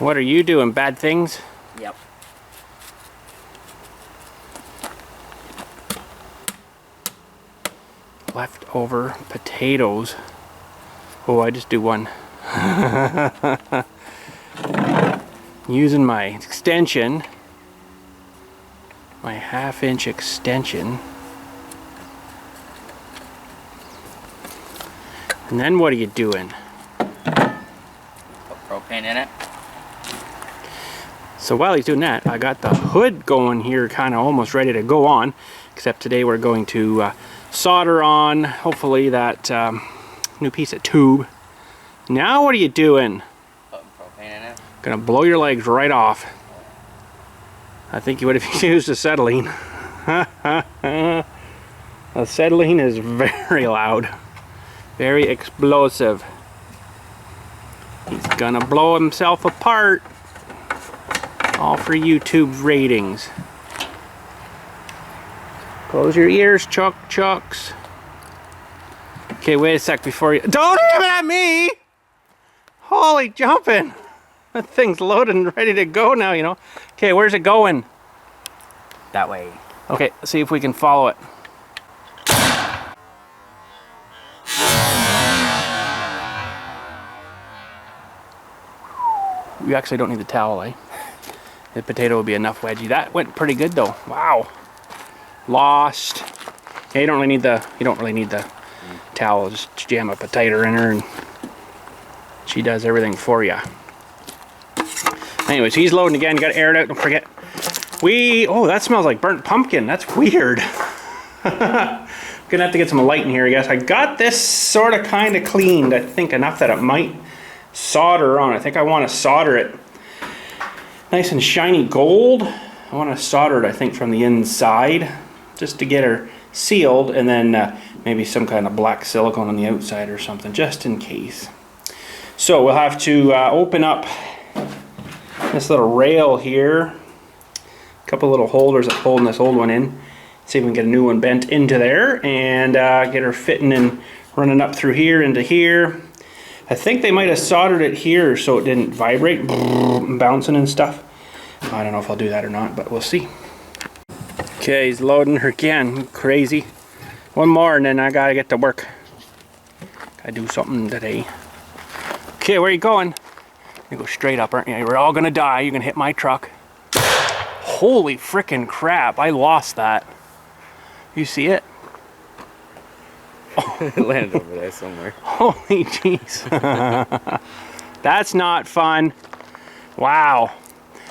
What are you doing? Bad things? Yep. Leftover potatoes. Oh, I just do one. Using my extension, my 1/2-inch extension. And then what are you doing? Put propane in it. So while he's doing that, I got the hood going here, kind of almost ready to go on. Except today we're going to solder on, hopefully, that new piece of tube. Now what are you doing? Putting propane in it. Gonna blow your legs right off. I think you would have used acetylene. Acetylene is very loud. Very explosive. He's gonna blow himself apart. All for YouTube ratings. Close your ears, Chucks. Okay, wait a sec before you... Don't aim it at me! Holy jumping! That thing's loaded and ready to go now, you know. Okay, where's it going? That way. Okay, let's see if we can follow it. You actually don't need the towel, eh? The potato will be enough wedgie. That went pretty good though. Wow. Lost. Yeah, you don't really need the towel. Just jam up a titer in her and she does everything for you. Anyways, he's loading again. You gotta air it out, don't forget. Oh, that smells like burnt pumpkin. That's weird. Gonna have to get some light in here, I guess. I got this sort of kind of cleaned, I think, enough that it might solder on. I think I want to solder it nice and shiny gold. I want to solder it, I think, from the inside just to get her sealed, and then maybe some kind of black silicone on the outside or something, just in case. So we'll have to open up this little rail here. A couple little holders that's holding this old one in. See if we can get a new one bent into there and get her fitting and running up through here into here. I think they might have soldered it here so it didn't vibrate, bouncing and stuff. I don't know if I'll do that or not, but we'll see. Okay, he's loading her again. Crazy. One more and then I gotta get to work. Gotta do something today. Okay, where are you going? You go straight up, aren't you? We're all gonna die. You're gonna hit my truck. Holy frickin' crap, I lost that. You see it? It landed over there somewhere. Holy jeez. That's not fun. Wow.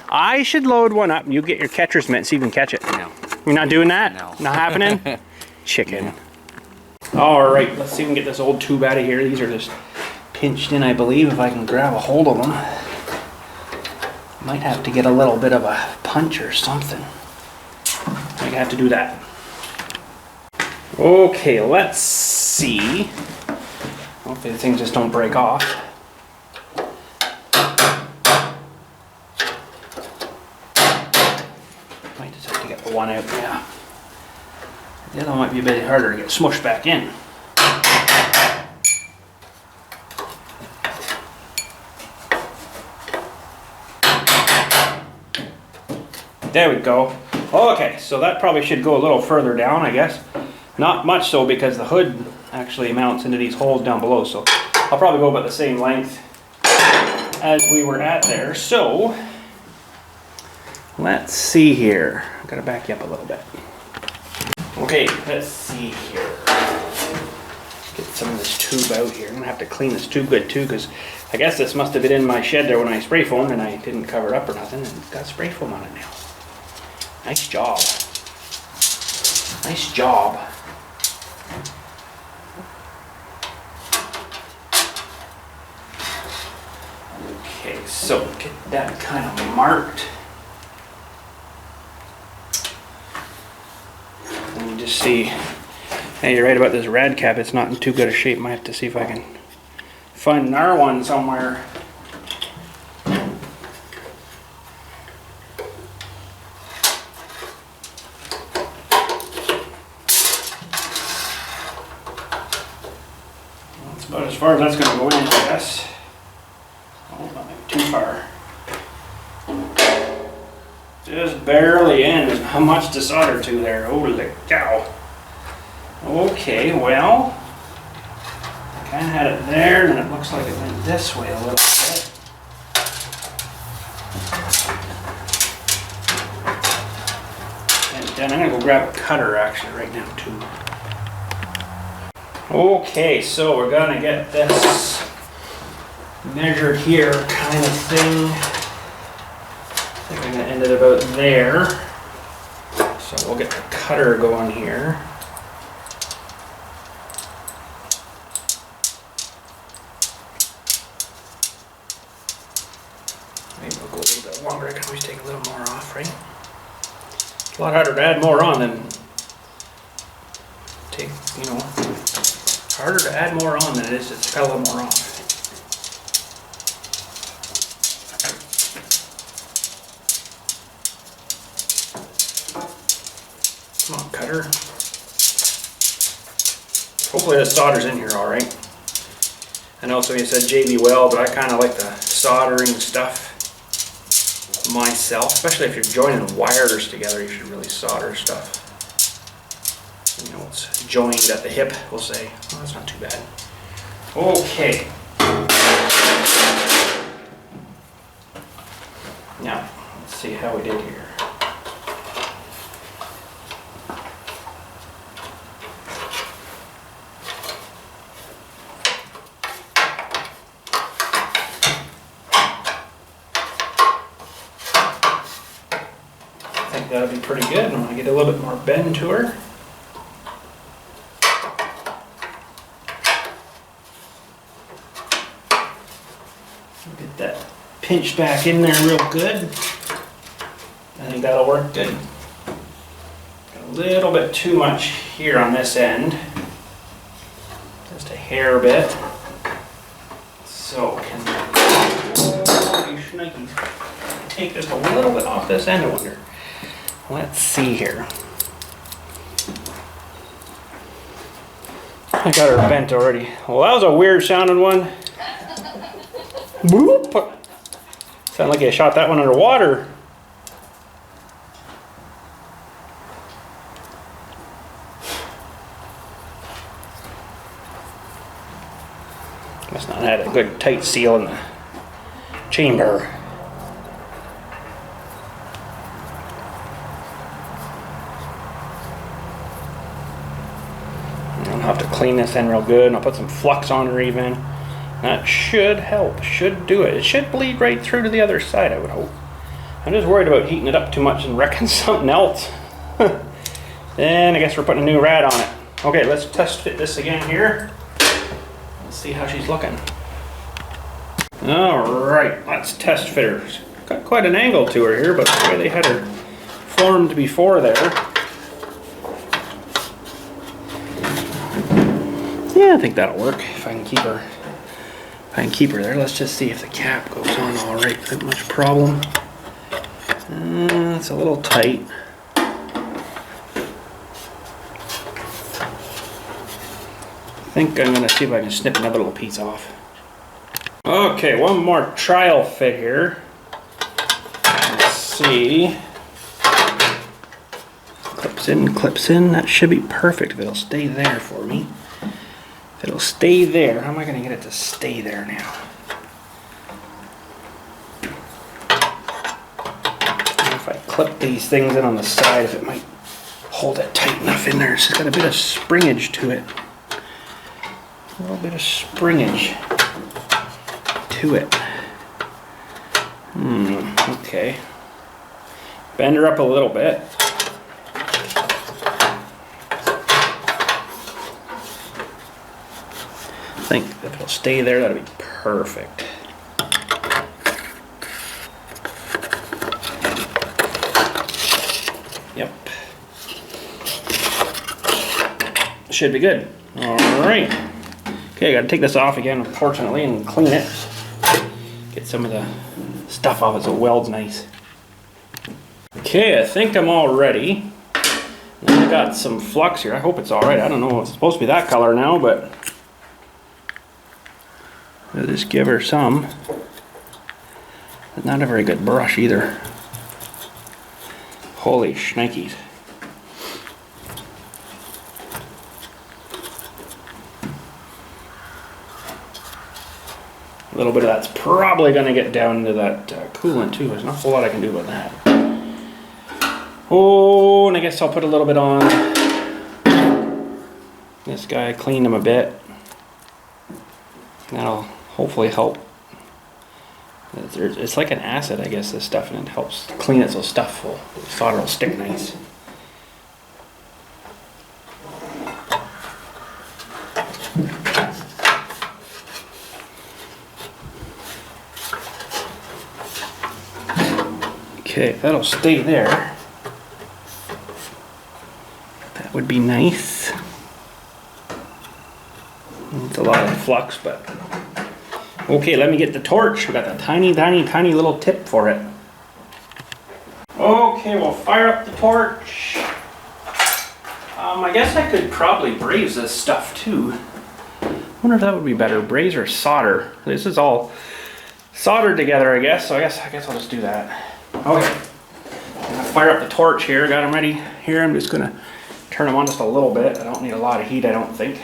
I should load one up and you get your catcher's mitt so you can catch it. No. You're not doing that? No. Not happening? Chicken. No. Alright, let's see if we can get this old tube out of here. These are just pinched in, I believe, if I can grab a hold of them. Might have to get a little bit of a punch or something. I have to do that. Okay, let's see. Hopefully the things just don't break off. Might just have to get the one out, yeah. The other one might be a bit harder to get smushed back in. There we go. Okay, so that probably should go a little further down, I guess. Not much so, because the hood actually mounts into these holes down below, so I'll probably go about the same length as we were at there. So let's see here. I'm gonna back you up a little bit. Okay, let's see here. Get some of this tube out here. I'm gonna have to clean this tube good too, because I guess this must have been in my shed there when I spray foamed and I didn't cover it up or nothing, and it's got spray foam on it now. Nice job. Nice job. Okay, so get that kind of marked. And you just see, hey, you're right about this rad cap. It's not in too good a shape. Might have to see if I can find an R1 somewhere. That's about as far as that's going to go in, I guess. Oh, not maybe too far. Just barely in. There's not much to solder to there. Holy cow. Okay, well, I kind of had it there, and it looks like it went this way a little bit. And then I'm going to go grab a cutter actually right now too. Okay, so we're going to get this measured here kind of thing. I think I'm going to end it about there. So we'll get the cutter going here. Maybe we'll go a little bit longer. I can always take a little more off, right? It's a lot harder to add more on than take, you know, harder to add more on than it is to cut a little more off. Come on, cutter. Hopefully the solder's in here all right. I know some of you said JB Weld, but I kind of like the soldering stuff myself, especially if you're joining wires together. You should really solder stuff. You know, it's joined at the hip, we'll say. Well, that's not too bad. Okay. Now, let's see how we did here. I think that'll be pretty good. I want to get a little bit more bend to her. Get that pinched back in there real good. I think that'll work good. Got a little bit too much here on this end. Just a hair bit. So can you take just a little bit off this end, I wonder. Let's see here. I got her bent already. Well, that was a weird sounding one. Boop. Sound like I shot that one underwater. Must not have had a good tight seal in the chamber. I'll have to clean this in real good, and I'll put some flux on her even. That should help, should do it. It should bleed right through to the other side, I would hope. I'm just worried about heating it up too much and wrecking something else. Then I guess we're putting a new rad on it. Okay, let's test fit this again here. Let's see how she's looking. All right, let's test fit her. She's got quite an angle to her here, but the way they had her formed before there. Yeah, I think that'll work if I can keep her. If I can keep her there. Let's just see if the cap goes on all right. Not much problem. It's a little tight. I think I'm going to see if I can snip another little piece off. Okay, one more trial fit here. Let's see. Clips in, clips in. That should be perfect if it'll stay there for me. If it'll stay there, how am I going to get it to stay there now? If I clip these things in on the side, if it might hold it tight enough in there. It's just got a bit of springage to it. A little bit of springage to it. Okay. Bend her up a little bit. I think if it'll stay there, that'll be perfect. Yep. Should be good. All right. Okay, I gotta take this off again, unfortunately, and clean it. Get some of the stuff off it so it welds nice. Okay, I think I'm all ready. Now I got some flux here. I hope it's all right. I don't know if it's supposed to be that color now, but I'll just give her some. Not a very good brush either. Holy shnikes. A little bit of that's probably going to get down into that coolant too. There's not a whole lot I can do about that. Oh, and I guess I'll put a little bit on this guy, clean him a bit. That'll hopefully help. It's like an acid, I guess, this stuff, and it helps clean it so stuff will, solder will stick nice. Okay, that'll stay there. That would be nice. It's a lot of flux, but okay, let me get the torch. We got the tiny little tip for it. Okay, we'll fire up the torch. I guess I could probably braze this stuff too. I wonder if that would be better, braze or solder. This is all soldered together, I guess. So I guess I'll just do that. Okay, I'm gonna fire up the torch here. Got them ready here. I'm just gonna turn them on just a little bit. I don't need a lot of heat, I don't think.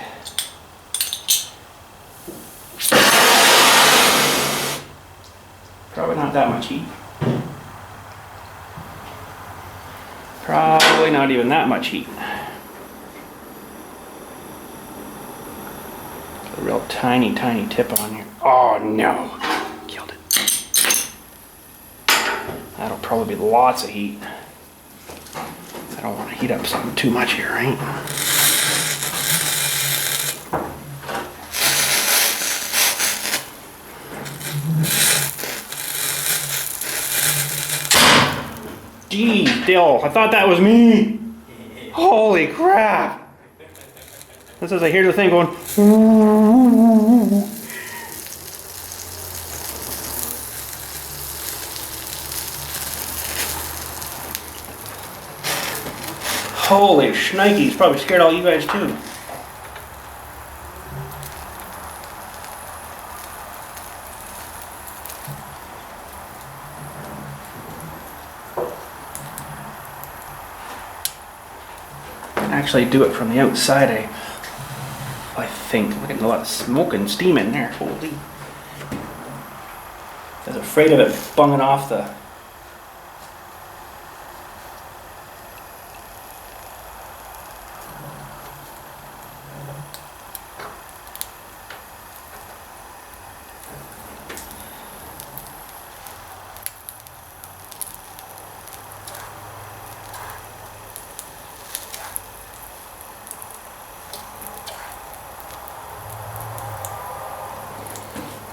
Probably not that much heat. Probably not even that much heat. A real tiny tip on here. Oh no, killed it. That'll probably be lots of heat. I don't want to heat up something too much here, right? Gee, Dill, I thought that was me. Holy crap. This is, I hear the thing going. Holy shnikes, probably scared all you guys too. Actually do it from the outside, I think. Look at a lot of smoke and steam in there. Holy. I was afraid of it bunging off the.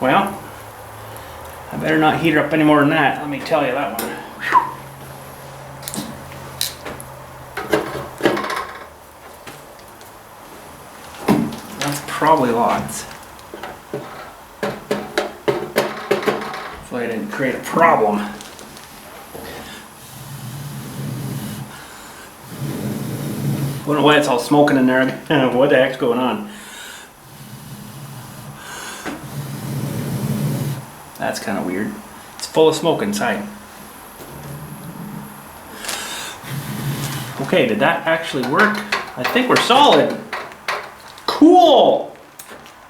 Well, I better not heat her up any more than that, let me tell you that one. That's probably lots. Hopefully I didn't create a problem. I don't know why it's all smoking in there. What the heck's going on? That's kind of weird. It's full of smoke inside. Okay, did that actually work? I think we're solid. Cool!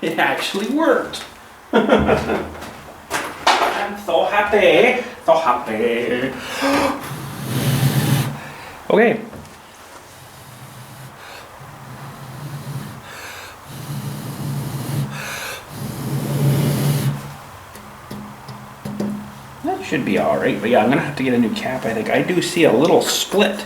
It actually worked. I'm so happy. So happy. Okay. Should be all right, but yeah, I'm gonna have to get a new cap. I think I do see a little split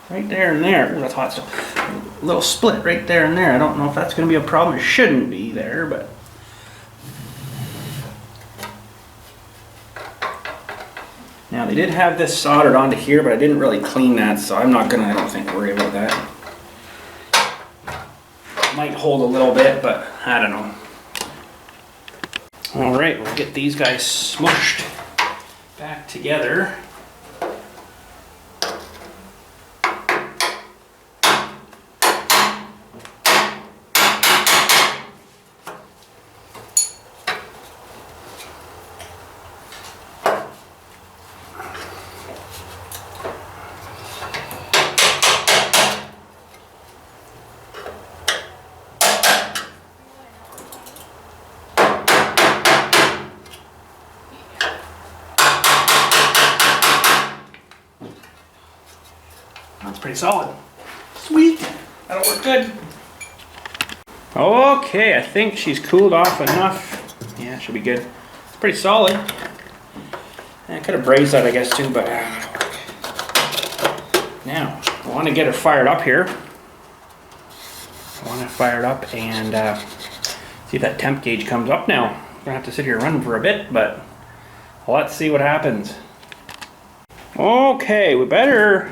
right there and there. Ooh, that's hot stuff. A little split right there and there. I don't know if that's gonna be a problem. It shouldn't be there, but now they did have this soldered onto here, but I didn't really clean that, so I'm not gonna, I don't think, worry about that. Might hold a little bit, but I don't know. All right, we'll get these guys smushed back together. pretty solid. Sweet. That'll work good. Okay, I think she's cooled off enough. Yeah, should be good. Pretty solid. And I could have brazed that, I guess, too, but that'll work. Now, I want to get her fired up here. I want to fire it up and see if that temp gauge comes up now. I'm gonna have to sit here running for a bit, but let's see what happens. Okay, we better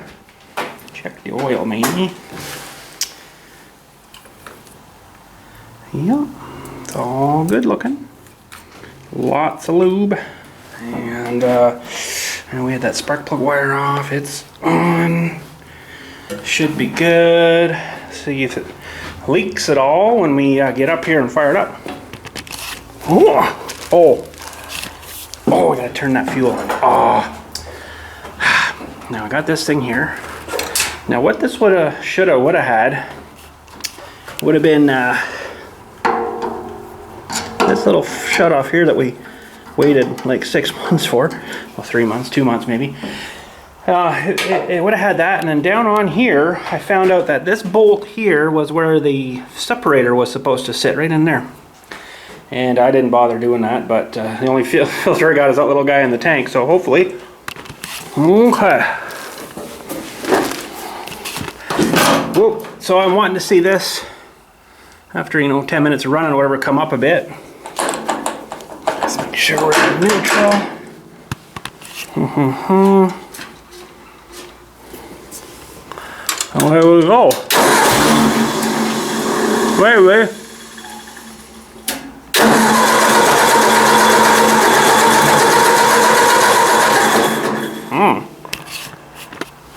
check the oil maybe. Yep, it's all good looking. Lots of lube. And we had that spark plug wire off. It's on. Should be good. See if it leaks at all when we get up here and fire it up. Oh, we gotta turn that fuel on. Oh. Now I got this thing here. Now what this woulda, shoulda, woulda had would have been this little shut off here that we waited like 6 months for. Well, 3 months, 2 months maybe. It would have had that, and then down on here I found out that this bolt here was where the separator was supposed to sit, right in there. And I didn't bother doing that, but the only filter I got is that little guy in the tank, so hopefully. Okay. Whoop. So I'm wanting to see this after, 10 minutes of running or whatever, come up a bit. Let's make sure we're in neutral. Oh, here we go. Wait.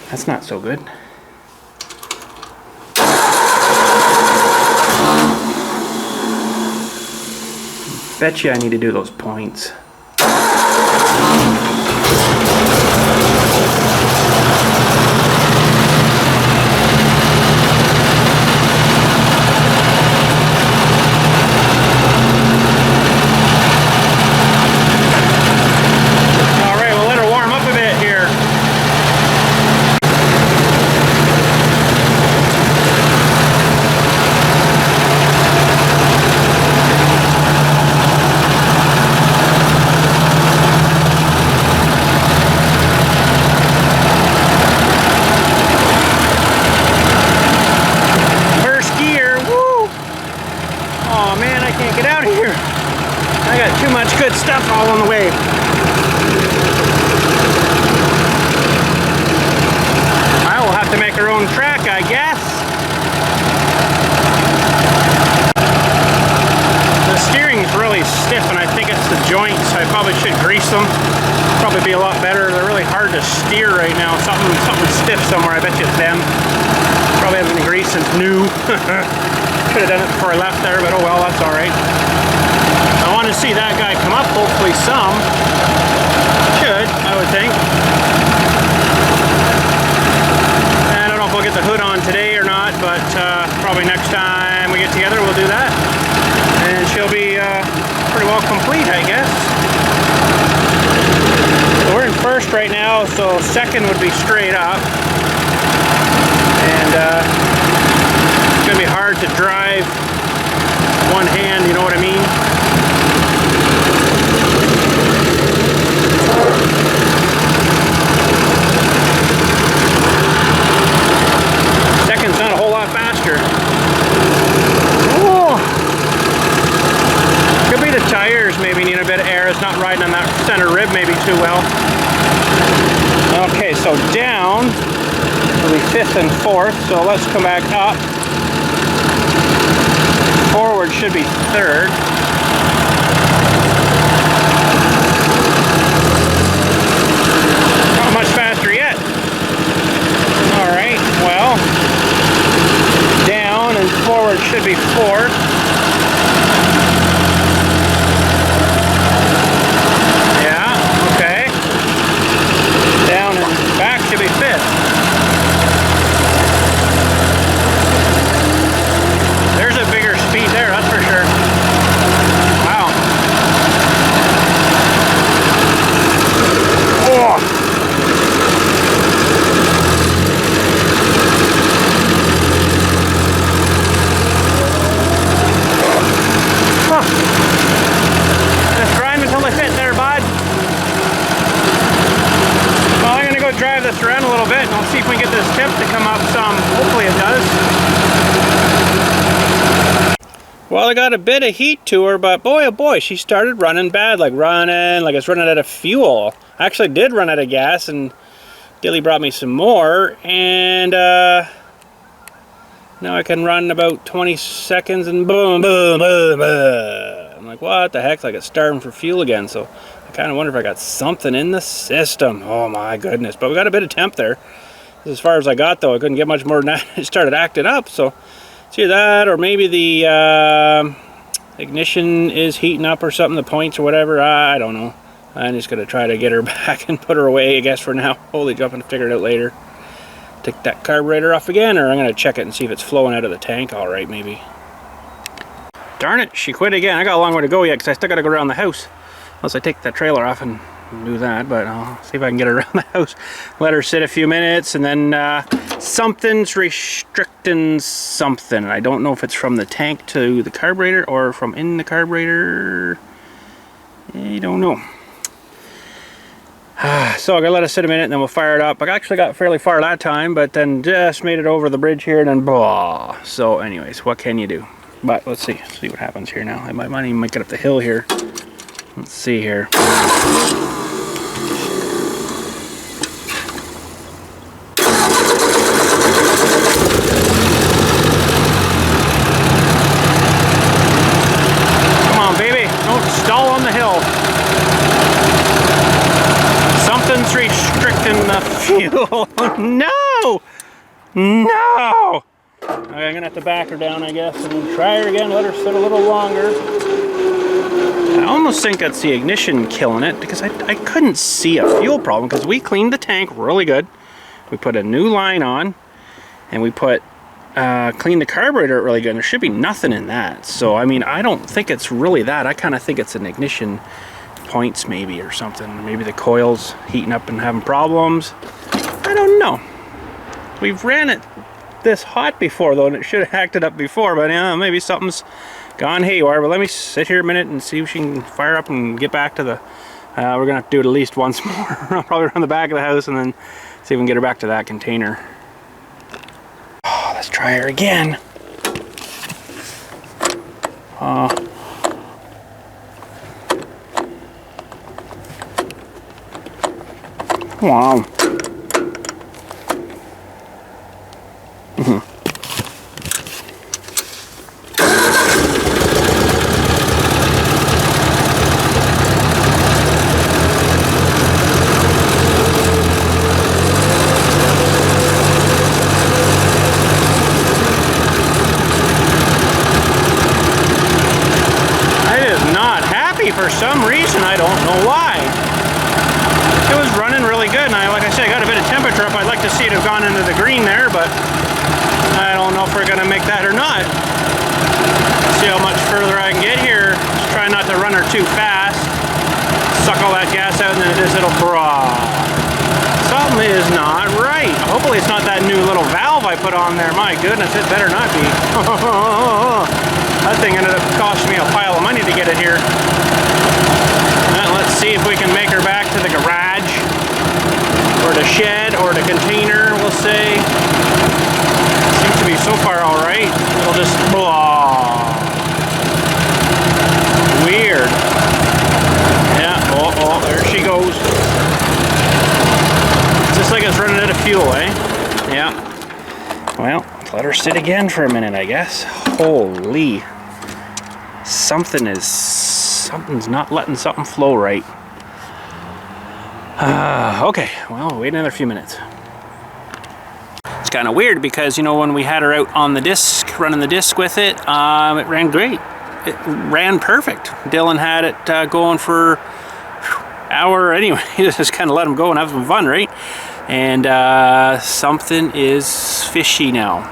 That's not so good. Bet you I need to do those points. Stuff all on the way. I will have to make our own track, I guess. The steering's really stiff, and I think it's the joints. I probably should grease them. Probably be a lot better. They're really hard to steer right now. Something stiff somewhere. I bet you it's them. Probably haven't been greased since new. Could have done it before I left there, but oh well, that's all right. I want to see that guy come up, hopefully some. Should, I would think. I don't know if we'll get the hood on today or not, but probably next time we get together we'll do that. And she'll be pretty well complete, I guess. So we're in first right now, so second would be straight up. And it's going to be hard to drive one hand, you know what I mean? Second's not a whole lot faster. Oh. Could be the tires maybe need a bit of air. It's not riding on that center rib maybe too well. Okay, so down will be 5th and 4th, so let's come back up. Forward should be 3rd. Not much faster yet. Alright, well, down and forward should be 4th. Yeah, okay. Down and back should be 5th. There's a bigger speed there, that's for sure. Wow. Well, I got a bit of heat to her, but boy, oh boy, she started running bad, like it's running out of fuel. I actually did run out of gas, and Dilly brought me some more, and now I can run about 20 seconds, and boom, boom, boom, boom. I'm like, what the heck? Like it's starving for fuel again, so I kind of wonder if I got something in the system. Oh my goodness, but we got a bit of temp there. As far as I got, though, I couldn't get much more than that. It started acting up, so it's either that, or maybe the ignition is heating up or something, the points or whatever. I don't know. I'm just going to try to get her back and put her away, I guess, for now. Holy jump, and figure it out later. Take that carburetor off again, or I'm going to check it and see if it's flowing out of the tank all right, maybe. Darn it, she quit again. I got a long way to go yet, because I still got to go around the house. Unless I take that trailer off and do that, but I'll see if I can get her around the house. Let her sit a few minutes, and then something's restricting something. I don't know if it's from the tank to the carburetor or from in the carburetor. I don't know. So I'm gonna let it sit a minute and then we'll fire it up. I actually got fairly far that time, but then just made it over the bridge here and then blah. So anyways, what can you do? But let's see what happens here now. I might even make it up the hill here. Let's see here. Come on, baby. Don't stall on the hill. Something's restricting the fuel. No! No! Okay, I'm gonna have to back her down, I guess, and try her again. Let her sit a little longer. I almost think that's the ignition killing it, because I couldn't see a fuel problem, because we cleaned the tank really good. We put a new line on, and we put cleaned the carburetor really good, and there should be nothing in that. So I mean, I don't think it's really that. I kind of think it's an ignition points maybe, or something. Maybe the coil's heating up and having problems. I don't know. We've ran it this hot before though, and it should have acted up before, but yeah, maybe something's gone haywire. But let me sit here a minute and see if she can fire up and get back to the we're gonna have to do it at least once more. I'll probably run the back of the house and then see if we can get her back to that container. Oh, let's try her again. Wow. For some reason, I don't know why. It was running really good, and like I said, I got a bit of temperature up. I'd like to see it have gone into the green there, but I don't know if we're gonna make that or not. See how much further I can get here. Just try not to run her too fast. Suck all that gas out, and then it'll bra. Something is not right. Hopefully it's not that new little valve I put on there. My goodness, it better not be. That thing ended up costing me a pile of money to get it here. Well, let's see if we can make her back to the garage, or the shed, or the container, we'll say. Seems to be so far all right. It'll just blah. Weird. Yeah, oh, there she goes. Just like it's running out of fuel, eh? Yeah. Well, let her sit again for a minute, I guess. Holy. Something's not letting something flow right. Okay, well, wait another few minutes. It's kind of weird because, you know, when we had her out on the disc, running the disc with it, it ran great. It ran perfect. Dylan had it going for an hour anyway. Just kind of let him go and have some fun, right? And something is fishy now.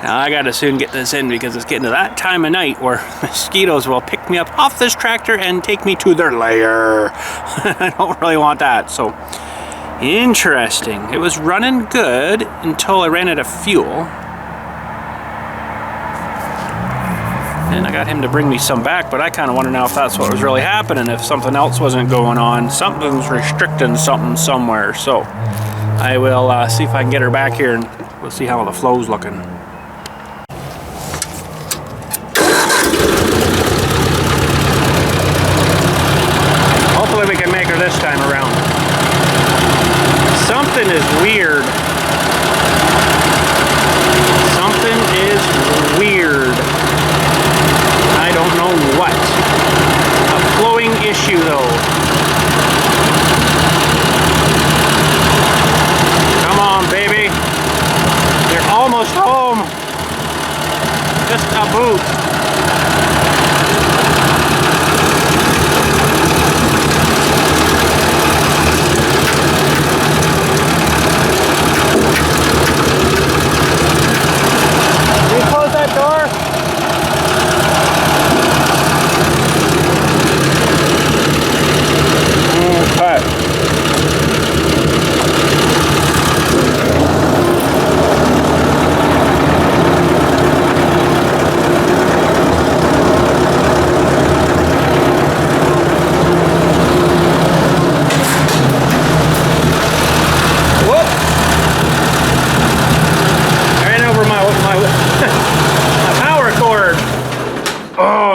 Now I gotta soon get this in because it's getting to that time of night where mosquitoes will pick me up off this tractor and take me to their lair. I don't really want that, so interesting. It was running good until I ran out of fuel. And I got him to bring me some back, but I kind of wonder now if that's what was really happening, if something else wasn't going on. Something's restricting something somewhere, so I will see if I can get her back here and we'll see how the flow's looking.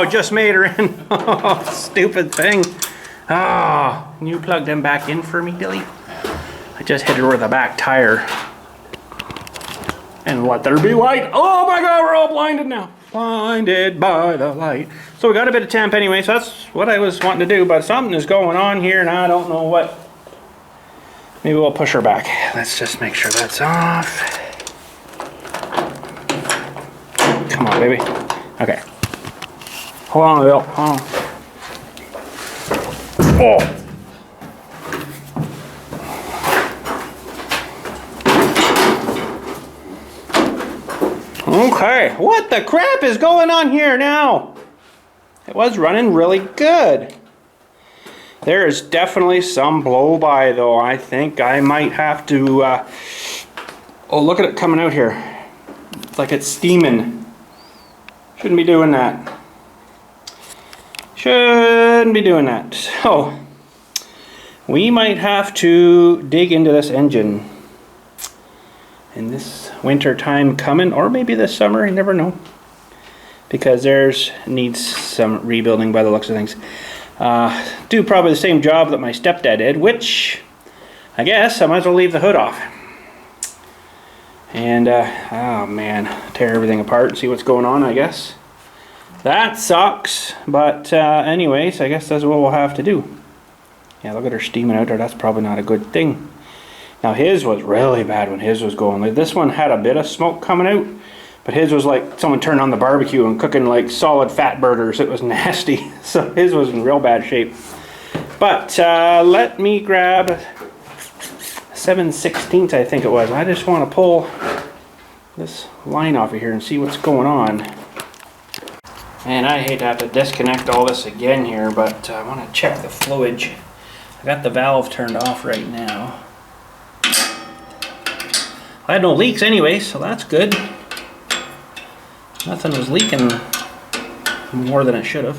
I just made her in. Oh, stupid thing. Oh, you plugged them back in for me, Dilly? I just hit her with a back tire. And let there be light. Oh my God, we're all blinded now. Blinded by the light. So we got a bit of temp anyway, so that's what I was wanting to do, but something is going on here and I don't know what. Maybe we'll push her back. Let's just make sure that's off. Come on, baby. Okay. Hold on, Bill. Hold on. Oh! Okay, what the crap is going on here now? It was running really good. There is definitely some blow by though. I think I might have to, oh, look at it coming out here. It's like it's steaming. Shouldn't be doing that. Shouldn't be doing that. So, we might have to dig into this engine in this winter time coming, or maybe this summer, you never know. Because there's needs some rebuilding by the looks of things. Do probably the same job that my stepdad did, which I guess I might as well leave the hood off. And, oh man, tear everything apart and see what's going on, I guess. That sucks, but anyways, I guess that's what we'll have to do. Yeah, look at her steaming out there. That's probably not a good thing. Now his was really bad when his was going. Like this one had a bit of smoke coming out, but his was like someone turned on the barbecue and cooking like solid fat burgers. It was nasty. So his was in real bad shape. But let me grab 7/16 I think it was. I just want to pull this line off of here and see what's going on. And I hate to have to disconnect all this again here, but I want to check the fluid. I got the valve turned off right now. I had no leaks anyway, so that's good. Nothing was leaking more than it should have.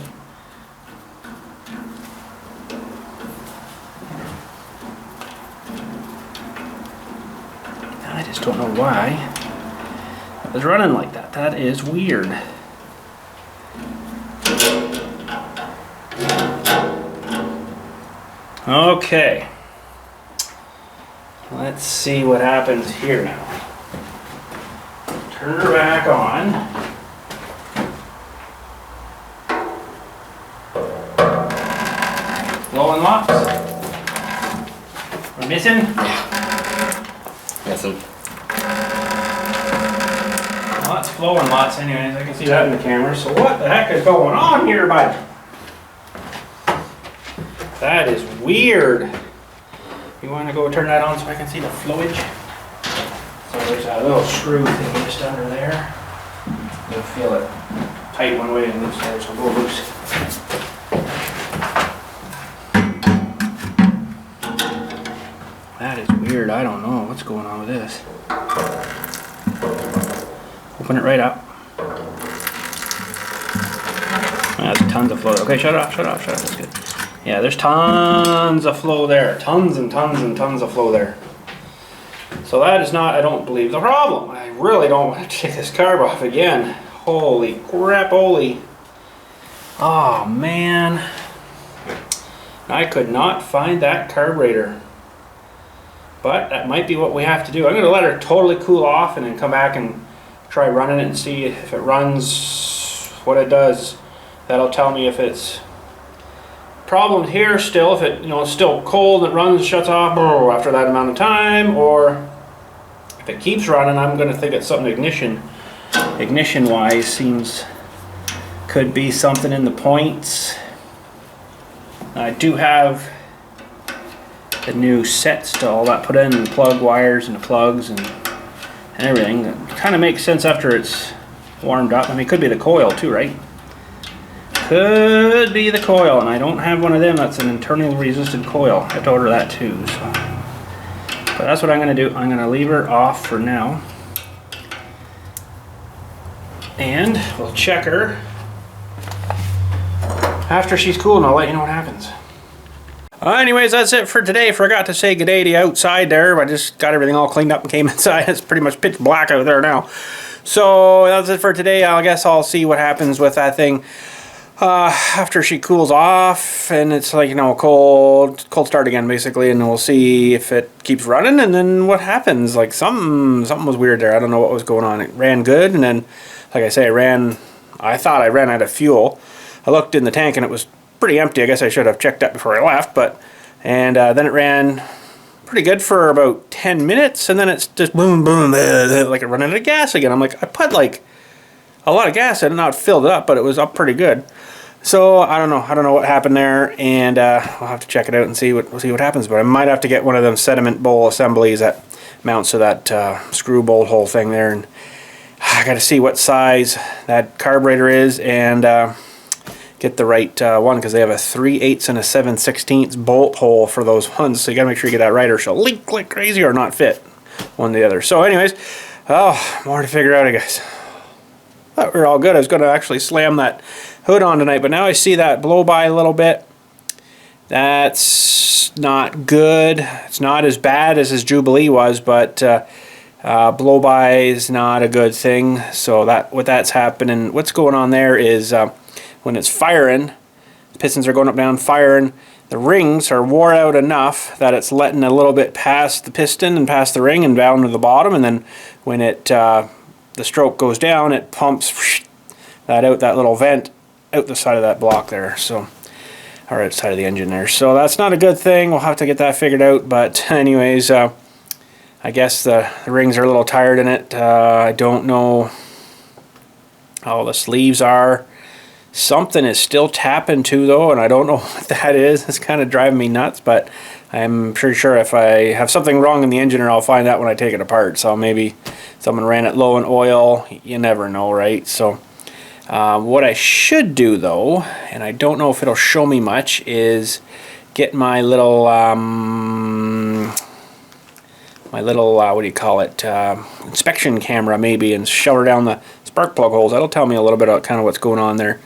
I just don't know why it was running like that. That is weird. Okay. Let's see what happens here now. Turn her back on. Blowing locks. We're missing? Missing. Well, that's flowing lots anyways. I can see that in the camera. So what the heck is going on here, bud? That is weird. You want to go turn that on so I can see the flowage? So there's a little screw thing just under there. You'll feel it tight one way and loose there, so go loose. That is weird. I don't know what's going on with this. Open it right up. That's tons of flow. Okay, shut it off, shut it off, shut it off. That's good. Yeah, there's tons of flow there. Tons and tons and tons of flow there. So that is not, I don't believe, the problem. I really don't want to take this carb off again. Holy crap, holy. Oh, man. I could not find that carburetor. But that might be what we have to do. I'm going to let her totally cool off and then come back and try running it and see if it runs, what it does. That'll tell me if it's problem here still, if it, it's still cold, it runs, shuts off after that amount of time, or if it keeps running, I'm going to think it's something ignition wise. Seems could be something in the points. I do have the new sets to all that put in, the plug wires and the plugs and everything. That kind of makes sense after it's warmed up. I mean, it could be the coil too, right? Could be the coil, and I don't have one of them. That's an internally resistant coil. I have to order that too. So. But that's what I'm going to do. I'm going to leave her off for now. And we'll check her after she's cool, and I'll let you know what happens. Anyways, that's it for today. Forgot to say good day to you outside there. I just got everything all cleaned up and came inside. It's pretty much pitch black out there now. So that's it for today. I guess I'll see what happens with that thing. after she cools off, and it's like, you know, cold start again basically, and we'll see if it keeps running, and then what happens. Like something was weird there. I don't know what was going on. It ran good, and then, like I say, I thought I ran out of fuel. I looked in the tank and it was pretty empty. I guess I should have checked that before I left, but then it ran pretty good for about 10 minutes, and then it's just boom, boom, like it running out of gas again. I'm like, I put like a lot of gas in, not filled it up, but it was up pretty good. So I don't know what happened there, and I'll have to check it out and see what happens. But I might have to get one of them sediment bowl assemblies that mounts to that screw bolt hole thing there, and I got to see what size that carburetor is, and get the right one, because they have a 3/8 and a 7/16 bolt hole for those ones. So you got to make sure you get that right, or she'll leak like crazy or not fit one or the other. So anyways, more to figure out, I guess. Thought we were all good. I was going to actually slam that hood on tonight, but now I see that blow by a little bit. That's not good. It's not as bad as his Jubilee was, but blow by is not a good thing. So that's happening. What's going on there is when it's firing, the pistons are going up down firing. The rings are wore out enough that it's letting a little bit past the piston and past the ring and down to the bottom, and then when the stroke goes down, it pumps that out, that little vent out the side of that block there, so, or outside of the engine there. So that's not a good thing. We'll have to get that figured out. But anyways, I guess the rings are a little tired in it. I don't know how the sleeves are. Something is still tapping too though, and I don't know what that is. It's kind of driving me nuts, but I'm pretty sure if I have something wrong in the engine, I'll find out when I take it apart. So maybe someone ran it low in oil. You never know, right? So what I should do though, and I don't know if it'll show me much, is get my little what do you call it, inspection camera maybe, and shower down the spark plug holes. That'll tell me a little bit about kind of what's going on there.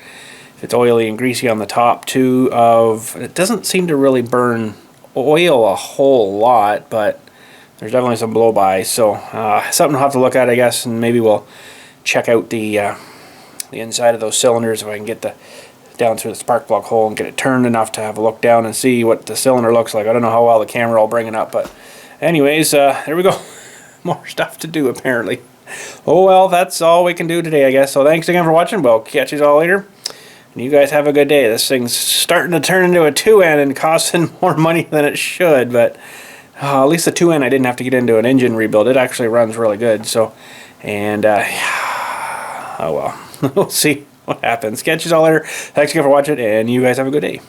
If it's oily and greasy on the top too, it doesn't seem to really burn oil a whole lot, but there's definitely some blow by. So something I'll have to look at, I guess, and maybe we'll check out the inside of those cylinders if I can get down through the spark plug hole and get it turned enough to have a look down and see what the cylinder looks like. I don't know how well the camera will bring it up, but anyways, there we go. More stuff to do apparently. Oh well, that's all we can do today, I guess. So thanks again for watching. We'll catch you all later. And you guys have a good day. This thing's starting to turn into a 2N and costing more money than it should, but at least the 2N I didn't have to get into an engine rebuild. It actually runs really good. So, and oh well, we'll see what happens. Catch you all later. Thanks again for watching, and you guys have a good day.